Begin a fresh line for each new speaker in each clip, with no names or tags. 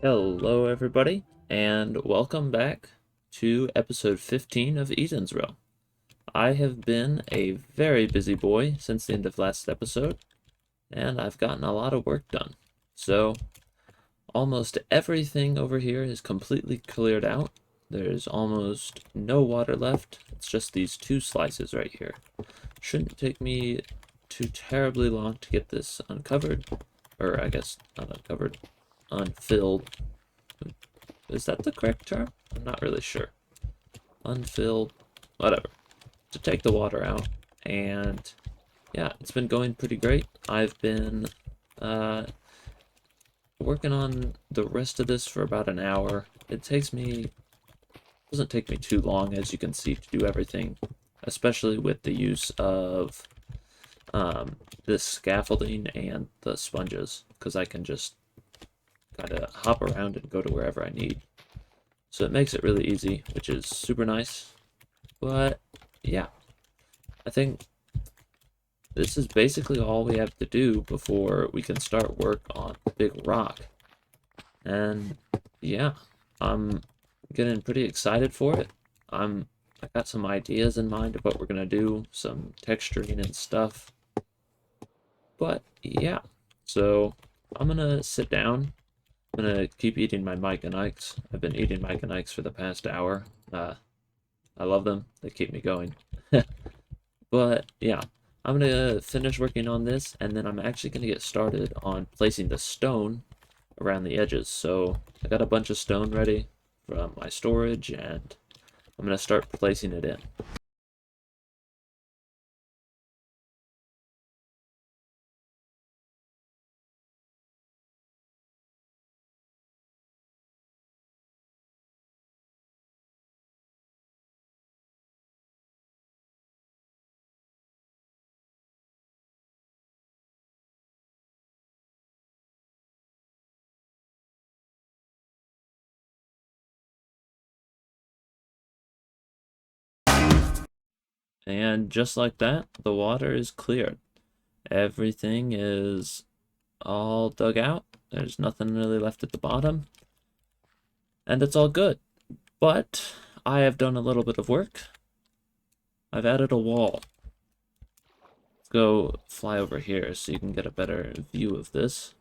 Hello, everybody, and welcome back to episode 15 of Eden's Realm. I have been a very busy boy since the end of last episode, and I've gotten a lot of work done. So, almost everything over here is completely cleared out. There's almost no water left. It's just these two slices right here. Shouldn't take me too terribly long to get this uncovered, or I guess not uncovered, unfilled. Is that the correct term? I'm not really sure. Unfilled, whatever. To take the water out, and yeah, it's been going pretty great. I've been uh, working on the rest of this for about an hour. Doesn't take me too long, as you can see, to do everything, especially with the use of this scaffolding and the sponges, because I can just kind of hop around and go to wherever I need. So it makes it really easy, which is super nice. But yeah, I think this is basically all we have to do before we can start work on Big Rock. And yeah, I'm getting pretty excited for it. I got some ideas in mind of what we're gonna do, some texturing and stuff. But yeah, so I'm gonna sit down. I'm gonna keep eating my Mike and Ike's. I've been eating Mike and Ike's for the past hour. I love them. They keep me going. But yeah, I'm gonna finish working on this, and then I'm actually gonna get started on placing the stone around the edges. So I got a bunch of stone ready from my storage, and I'm gonna start placing it in. And just like that, the water is cleared. Everything is all dug out. There's nothing really left at the bottom, and it's all good. But I have done a little bit of work. I've added a wall. Let's go fly over here so you can get a better view of this.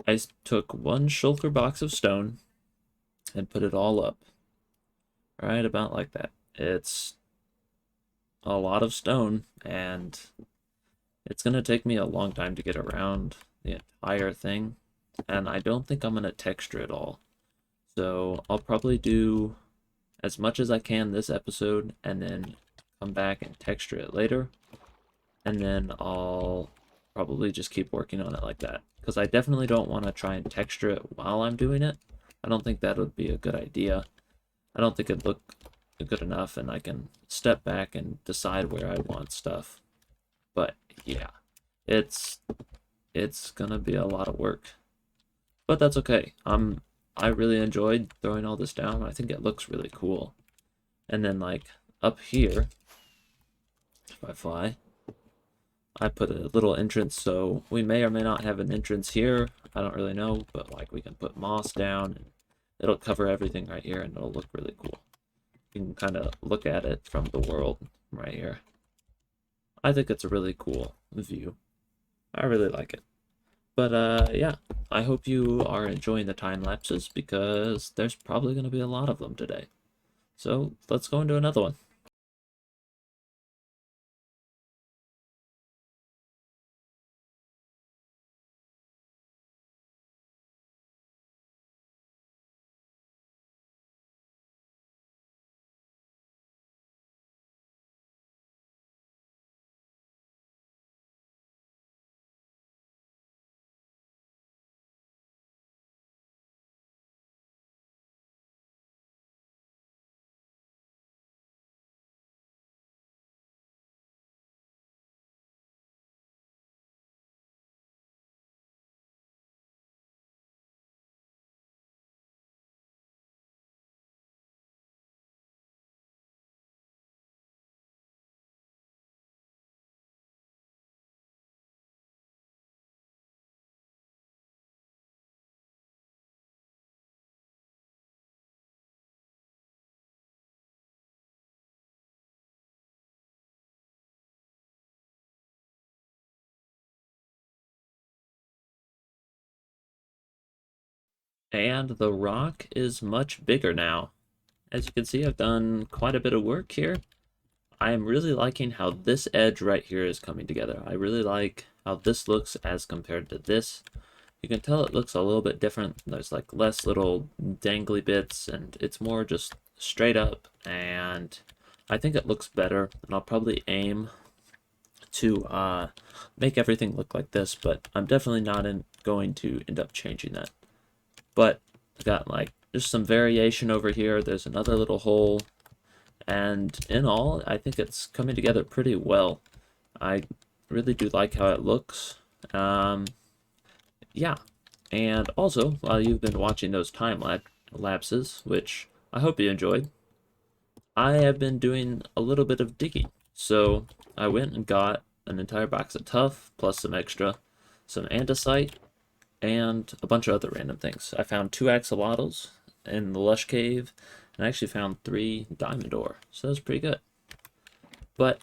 I took one shulker box of stone and put it all up. Right about like that. It's a lot of stone, and it's gonna take me a long time to get around the entire thing. And I don't think I'm gonna texture it all. So I'll probably do as much as I can this episode and then come back and texture it later. And then I'll probably just keep working on it like that. Because I definitely don't want to try and texture it while I'm doing it. I don't think that would be a good idea. I don't think it'd look good enough, and I can step back and decide where I want stuff. But yeah, it's it's gonna be a lot of work. But that's okay. I really enjoyed throwing all this down. I think it looks really cool. And then like up here, if I fly, I put a little entrance, so we may or may not have an entrance here. I don't really know, but like we can put moss down and it'll cover everything right here and it'll look really cool. You can kind of look at it from the world right here. I think it's a really cool view. I really like it. But yeah, I hope you are enjoying the time lapses because there's probably going to be a lot of them today. So let's go into another one. And the rock is much bigger now. As you can see, I've done quite a bit of work here. I am really liking how this edge right here is coming together. I really like how this looks as compared to this. You can tell it looks a little bit different. There's like less little dangly bits and it's more just straight up, and I think it looks better, and I'll probably aim to make everything look like this, but I'm definitely not going to end up changing that. But I got like just some variation over here. There's another little hole, and in all, I think it's coming together pretty well. I really do like how it looks. Yeah, and also, while you've been watching those time lapses, which I hope you enjoyed, I have been doing a little bit of digging. So I went and got an entire box of tuff, plus some andesite, and a bunch of other random things. I found 2 axolotls in the lush cave, and I actually found 3 diamond ore, so that's pretty good. But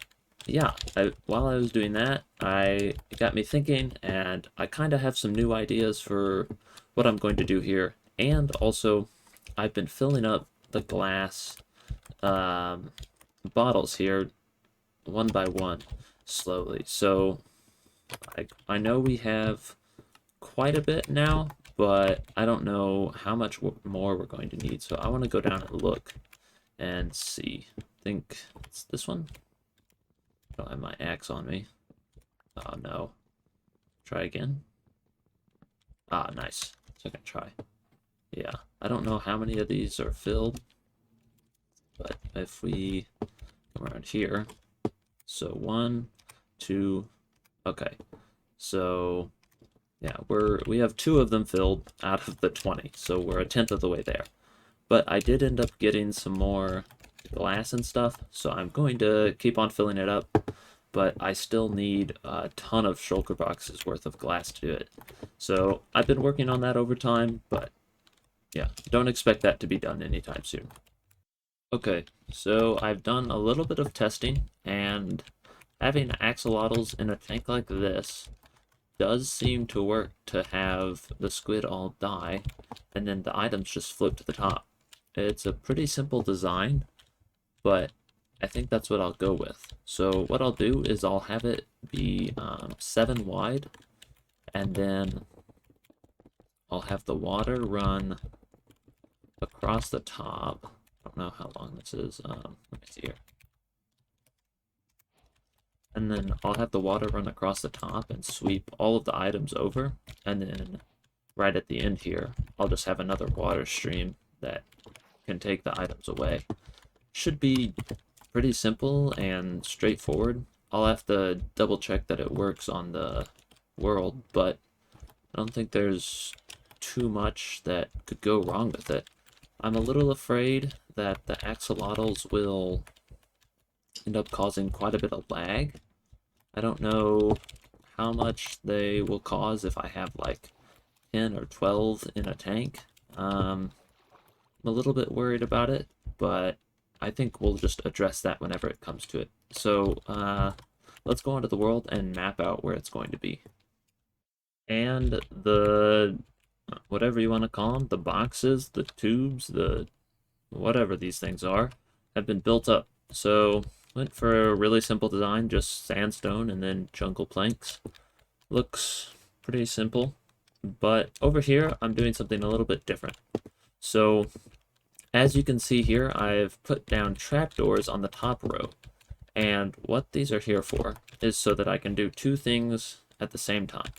yeah, while I was doing that, it got me thinking, and I kind of have some new ideas for what I'm going to do here. And also, I've been filling up the glass bottles here one by one slowly. So I know we have quite a bit now, but I don't know how much more we're going to need. So I want to go down and look and see. I think it's this one. I don't have my axe on me. Oh no. Try again. Ah, nice. Second try. Yeah, I don't know how many of these are filled, but if we come around here, so 1, 2, okay. So yeah, we have 2 of them filled out of the 20, so we're a tenth of the way there. But I did end up getting some more glass and stuff, so I'm going to keep on filling it up, but I still need a ton of shulker boxes worth of glass to do it. So I've been working on that over time, but yeah, don't expect that to be done anytime soon. Okay, so I've done a little bit of testing, and having axolotls in a tank like this does seem to work to have the squid all die, and then the items just float to the top. It's a pretty simple design, but I think that's what I'll go with. So what I'll do is I'll have it be 7 wide, and then I'll have the water run across the top. I don't know how long this is. Let me see here. And then I'll have the water run across the top and sweep all of the items over, and then right at the end here, I'll just have another water stream that can take the items away. Should be pretty simple and straightforward. I'll have to double check that it works on the world, but I don't think there's too much that could go wrong with it. I'm a little afraid that the axolotls will end up causing quite a bit of lag. I don't know how much they will cause if I have like 10 or 12 in a tank. I'm a little bit worried about it, but I think we'll just address that whenever it comes to it. So let's go onto the world and map out where it's going to be. And the, whatever you want to call them, the boxes, the tubes, the whatever these things are, have been built up. So went for a really simple design, just sandstone and then jungle planks. Looks pretty simple, but over here I'm doing something a little bit different. So as you can see here, I've put down trapdoors on the top row, and what these are here for is so that I can do 2 things at the same time.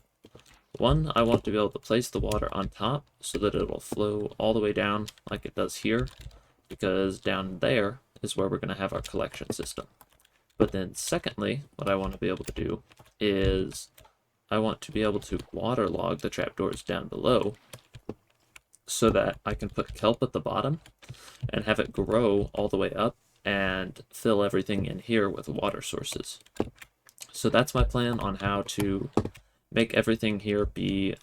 One, I want to be able to place the water on top so that it will flow all the way down like it does here, because down there is where we're going to have our collection system. But then secondly, what I want to be able to do is I want to be able to waterlog the trapdoors down below so that I can put kelp at the bottom and have it grow all the way up and fill everything in here with water sources. So that's my plan on how to make everything here be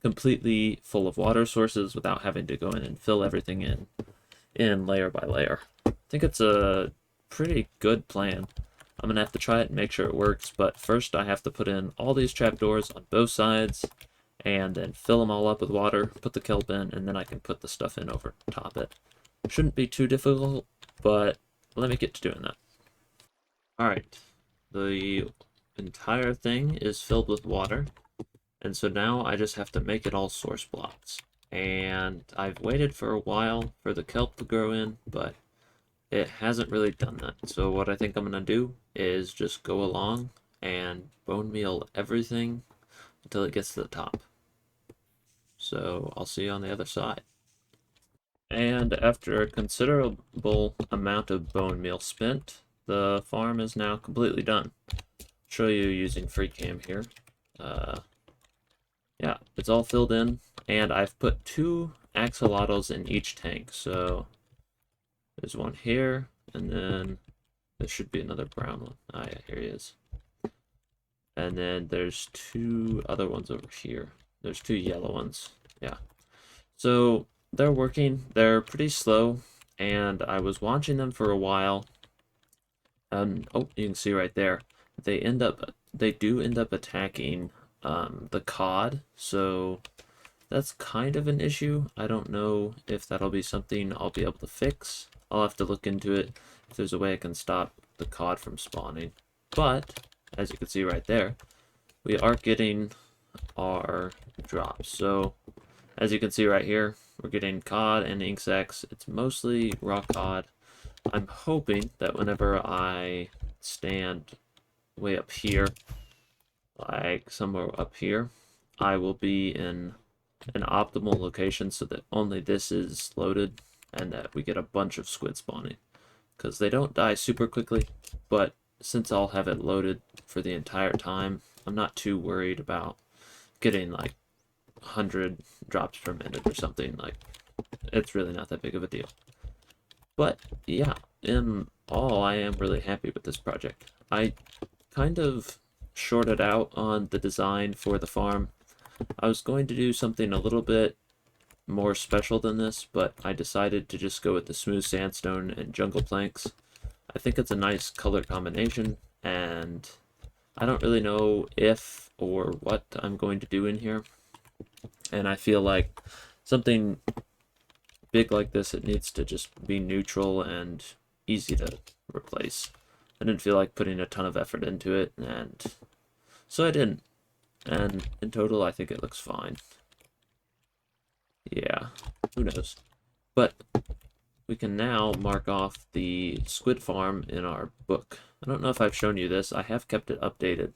completely full of water sources without having to go in and fill everything in layer by layer. I think it's a pretty good plan. I'm gonna have to try it and make sure it works, but first I have to put in all these trapdoors on both sides, and then fill them all up with water, put the kelp in, and then I can put the stuff in over top it. Shouldn't be too difficult, but let me get to doing that. Alright, the entire thing is filled with water, and so now I just have to make it all source blocks. And I've waited for a while for the kelp to grow in, but it hasn't really done that. So what I think I'm going to do is just go along and bone meal everything until it gets to the top. So I'll see you on the other side. And after a considerable amount of bone meal spent, the farm is now completely done. I'll show you using FreeCam here. Yeah, it's all filled in, and I've put 2 axolotls in each tank. So there's one here, and then there should be another brown one. Ah, yeah, here he is. And then there's 2 other ones over here. There's 2 yellow ones. Yeah. So they're working. They're pretty slow, and I was watching them for a while. Oh, you can see right there. They do end up attacking the cod. So that's kind of an issue. I don't know if that'll be something I'll be able to fix. I'll have to look into it if there's a way I can stop the cod from spawning. But as you can see right there, we are getting our drops. So as you can see right here, we're getting cod and ink sacs. It's mostly raw cod. I'm hoping that whenever I stand way up here, like somewhere up here, I will be in an optimal location so that only this is loaded and that we get a bunch of squid spawning. Because they don't die super quickly, but since I'll have it loaded for the entire time, I'm not too worried about getting like 100 drops per minute or something. Like, it's really not that big of a deal. But yeah, in all, I am really happy with this project. I kind of shorted out on the design for the farm. I was going to do something a little bit more special than this, but I decided to just go with the smooth sandstone and jungle planks. I think it's a nice color combination, and I don't really know if or what I'm going to do in here. And I feel like something big like this, it needs to just be neutral and easy to replace. I didn't feel like putting a ton of effort into it, and so I didn't. And in total, I think it looks fine. Yeah, who knows? But we can now mark off the squid farm in our book. I don't know if I've shown you this. I have kept it updated,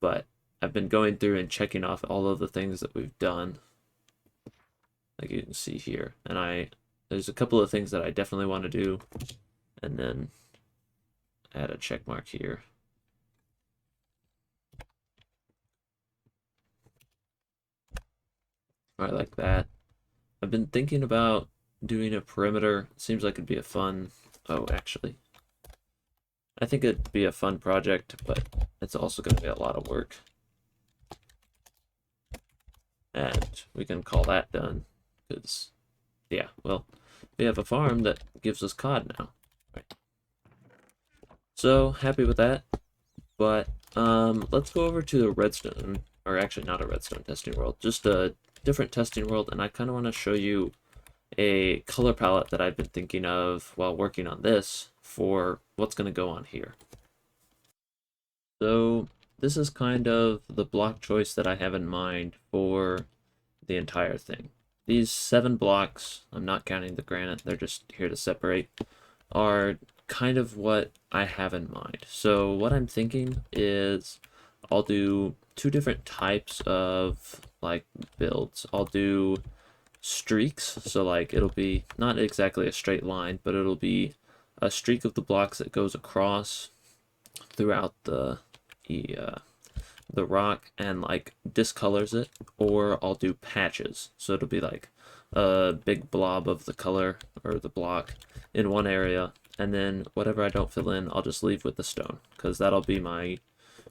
but I've been going through and checking off all of the things that we've done, like you can see here. And there's a couple of things that I definitely want to do, and then add a check mark here. I like that. I've been thinking about doing a perimeter. Seems like it'd be a fun... Oh, actually, I think it'd be a fun project, but it's also going to be a lot of work. And we can call that done, because, yeah, well, we have a farm that gives us cod now. Right. So, happy with that. But, let's go over to the redstone, or actually not a redstone testing world, just a different testing world, and I kind of want to show you a color palette that I've been thinking of while working on this for what's going to go on here. So this is kind of the block choice that I have in mind for the entire thing. These 7 blocks, I'm not counting the granite, they're just here to separate, are kind of what I have in mind. So what I'm thinking is I'll do 2 different types of like builds. I'll do streaks, so like it'll be not exactly a straight line, but it'll be a streak of the blocks that goes across throughout the rock and like discolors it, or I'll do patches, so it'll be like a big blob of the color or the block in one area, and then whatever I don't fill in I'll just leave with the stone, because that'll be my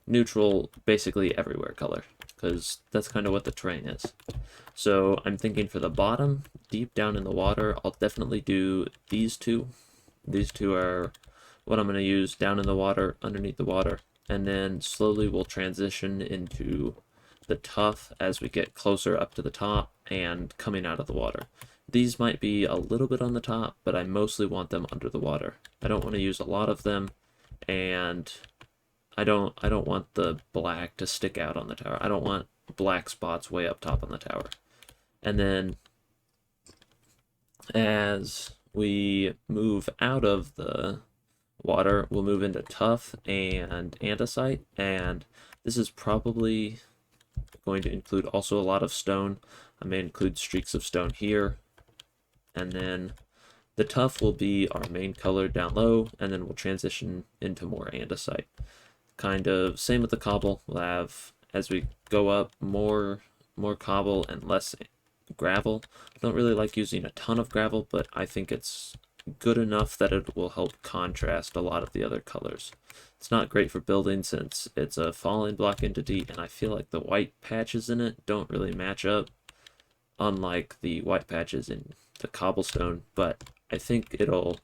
neutral basically everywhere color, because that's kind of what the terrain is. So I'm thinking for the bottom, deep down in the water, I'll definitely do these 2. These 2 are what I'm going to use down in the water, underneath the water, and then slowly we'll transition into the tuff as we get closer up to the top and coming out of the water. These might be a little bit on the top, but I mostly want them under the water. I don't want to use a lot of them, and I don't want the black to stick out on the tower. I don't want black spots way up top on the tower. And then as we move out of the water, we'll move into tuff and andesite, and this is probably going to include also a lot of stone. I may include streaks of stone here, and then the tuff will be our main color down low, and then we'll transition into more andesite. Kind of same with the cobble. We'll have, as we go up, more cobble and less gravel. I don't really like using a ton of gravel, but I think it's good enough that it will help contrast a lot of the other colors. It's not great for building since it's a falling block entity, and I feel like the white patches in it don't really match up, unlike the white patches in the cobblestone, but I think it'll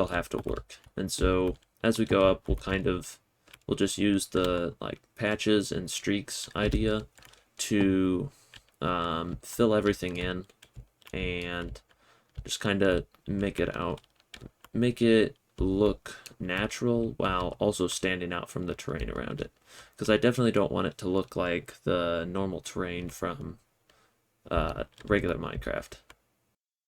have to work. And so as we go up, we'll just use the like patches and streaks idea to fill everything in and just kind of make it look natural while also standing out from the terrain around it. Because I definitely don't want it to look like the normal terrain from regular Minecraft.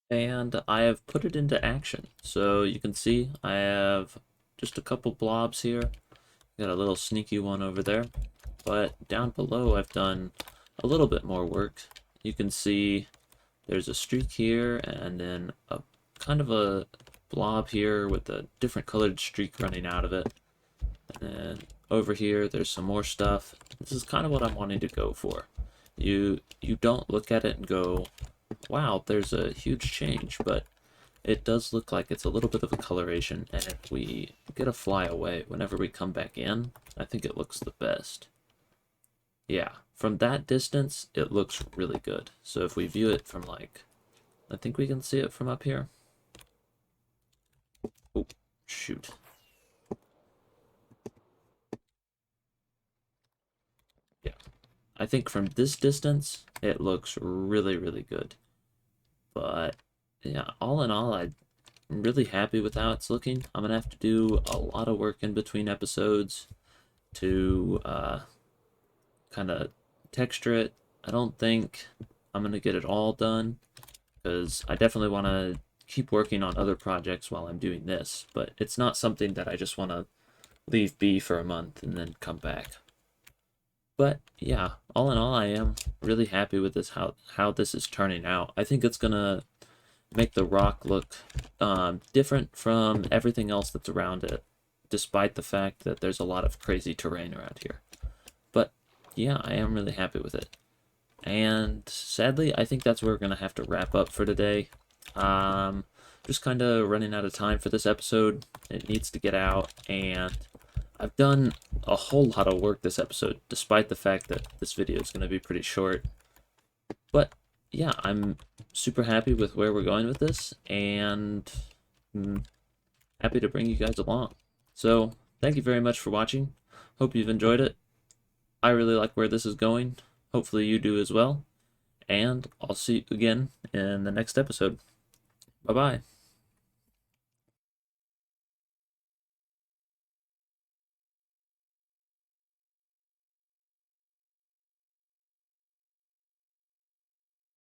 And I have put it into action. So you can see I have just a couple blobs here. Got a little sneaky one over there. But down below I've done a little bit more work. You can see there's a streak here and then a kind of a blob here with a different colored streak running out of it. And then over here there's some more stuff. This is kind of what I'm wanting to go for. You don't look at it and go, wow, there's a huge change, but it does look like it's a little bit of a coloration, and if we get a fly away whenever we come back in, I think it looks the best. Yeah, from that distance, it looks really good. So if we view it from like, I think we can see it from up here. Oh, shoot. Yeah, I think from this distance, it looks really, really good. But yeah, all in all, I'm really happy with how it's looking. I'm gonna have to do a lot of work in between episodes to kind of texture it. I don't think I'm gonna get it all done because I definitely want to keep working on other projects while I'm doing this, but it's not something that I just want to leave be for a month and then come back. But yeah, all in all, I am really happy with this, how this is turning out. I think it's gonna make the rock look different from everything else that's around it, despite the fact that there's a lot of crazy terrain around here. But yeah, I am really happy with it. And sadly, I think that's where we're gonna have to wrap up for today. Just kind of running out of time for this episode. It needs to get out, and I've done a whole lot of work this episode, despite the fact that this video is going to be pretty short. But yeah, I'm super happy with where we're going with this, and happy to bring you guys along. So thank you very much for watching. Hope you've enjoyed it. I really like where this is going. Hopefully you do as well. And I'll see you again in the next episode. Bye-bye.